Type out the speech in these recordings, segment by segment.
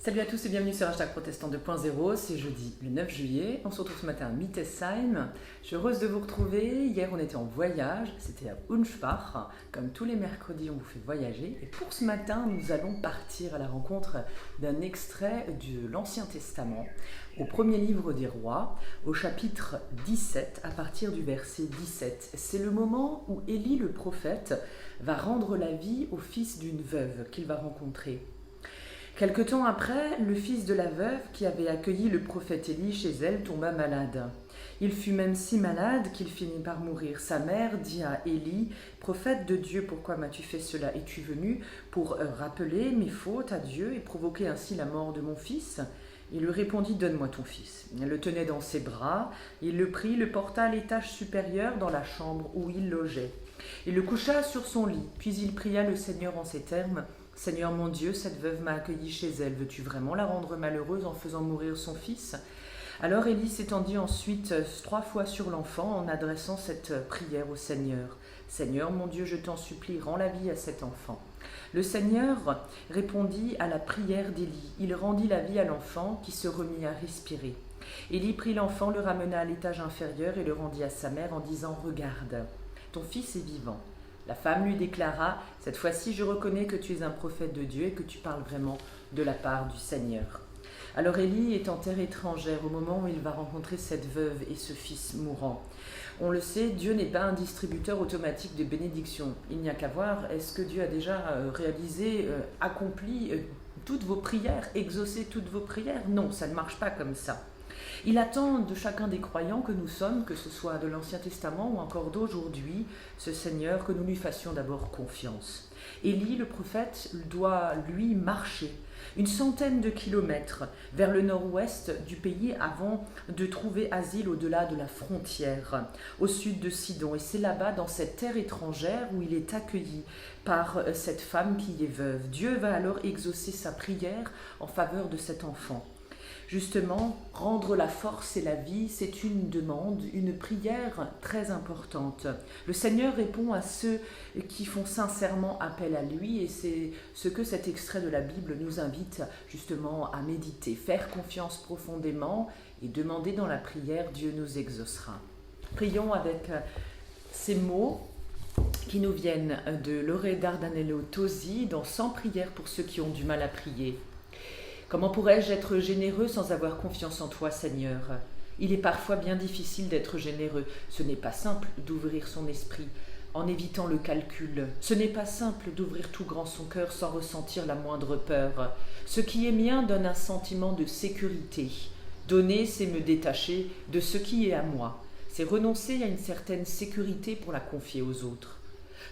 Salut à tous et bienvenue sur Hashtag Protestant 2.0, c'est jeudi le 9 juillet, on se retrouve ce matin à Mittesheim. Je suis heureuse de vous retrouver, hier on était en voyage, c'était à Unspach, comme tous les mercredis on vous fait voyager. Et pour ce matin nous allons partir à la rencontre d'un extrait de l'Ancien Testament, au premier livre des rois, au chapitre 17, à partir du verset 17. C'est le moment où Élie le prophète va rendre la vie au fils d'une veuve qu'il va rencontrer. Quelque temps après, le fils de la veuve qui avait accueilli le prophète Élie chez elle tomba malade. Il fut même si malade qu'il finit par mourir. Sa mère dit à Élie, « Prophète de Dieu, pourquoi m'as-tu fait cela? Es-tu venu pour rappeler mes fautes à Dieu et provoquer ainsi la mort de mon fils ?» Il lui répondit, « Donne-moi ton fils. » Elle le tenait dans ses bras, il le prit, le porta à l'étage supérieur dans la chambre où il logeait. Il le coucha sur son lit, puis il pria le Seigneur en ces termes, « Seigneur mon Dieu, cette veuve m'a accueilli chez elle. Veux-tu vraiment la rendre malheureuse en faisant mourir son fils ?» Alors Élie s'étendit ensuite 3 fois sur l'enfant en adressant cette prière au Seigneur. « Seigneur mon Dieu, je t'en supplie, rends la vie à cet enfant. » Le Seigneur répondit à la prière d'Élie. Il rendit la vie à l'enfant qui se remit à respirer. Élie prit l'enfant, le ramena à l'étage inférieur et le rendit à sa mère en disant « Regarde, ton fils est vivant. » La femme lui déclara « Cette fois-ci, je reconnais que tu es un prophète de Dieu et que tu parles vraiment de la part du Seigneur. » Alors Élie est en terre étrangère au moment où il va rencontrer cette veuve et ce fils mourant. On le sait, Dieu n'est pas un distributeur automatique de bénédictions. Il n'y a qu'à voir, est-ce que Dieu a déjà réalisé, accompli toutes vos prières, exaucé toutes vos prières? Non, ça ne marche pas comme ça. Il attend de chacun des croyants que nous sommes, que ce soit de l'Ancien Testament ou encore d'aujourd'hui, ce Seigneur, que nous lui fassions d'abord confiance. Élie, le prophète, doit, lui, marcher 100 de kilomètres vers le nord-ouest du pays avant de trouver asile au-delà de la frontière, au sud de Sidon. Et c'est là-bas, dans cette terre étrangère, où il est accueilli par cette femme qui est veuve. Dieu va alors exaucer sa prière en faveur de cet enfant. Justement, rendre la force et la vie, c'est une demande, une prière très importante. Le Seigneur répond à ceux qui font sincèrement appel à lui et c'est ce que cet extrait de la Bible nous invite justement à méditer, faire confiance profondément et demander dans la prière, Dieu nous exaucera. Prions avec ces mots qui nous viennent de Lore Dardanello Tosi dans 100 prières pour ceux qui ont du mal à prier. Comment pourrais-je être généreux sans avoir confiance en toi, Seigneur? Il est parfois bien difficile d'être généreux. Ce n'est pas simple d'ouvrir son esprit en évitant le calcul. Ce n'est pas simple d'ouvrir tout grand son cœur sans ressentir la moindre peur. Ce qui est mien donne un sentiment de sécurité. Donner, c'est me détacher de ce qui est à moi. C'est renoncer à une certaine sécurité pour la confier aux autres.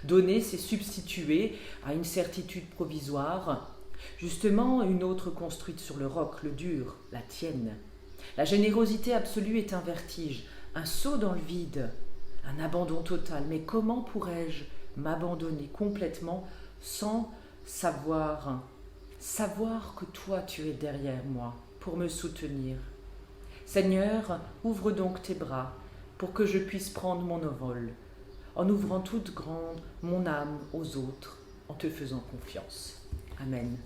Donner, c'est substituer à une certitude provisoire justement une autre construite sur le roc, le dur, la tienne. La générosité absolue est un vertige, un saut dans le vide, un abandon total. Mais comment pourrais-je m'abandonner complètement sans savoir que toi tu es derrière moi pour me soutenir? Seigneur, ouvre donc tes bras pour que je puisse prendre mon envol, en ouvrant toute grande mon âme aux autres, en te faisant confiance. Amen.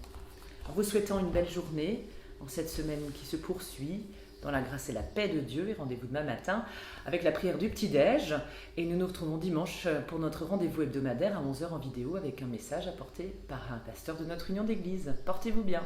En vous souhaitant une belle journée, en cette semaine qui se poursuit, dans la grâce et la paix de Dieu, et rendez-vous demain matin avec la prière du petit-déj. Et nous nous retrouvons dimanche pour notre rendez-vous hebdomadaire à 11h en vidéo avec un message apporté par un pasteur de notre union d'église. Portez-vous bien.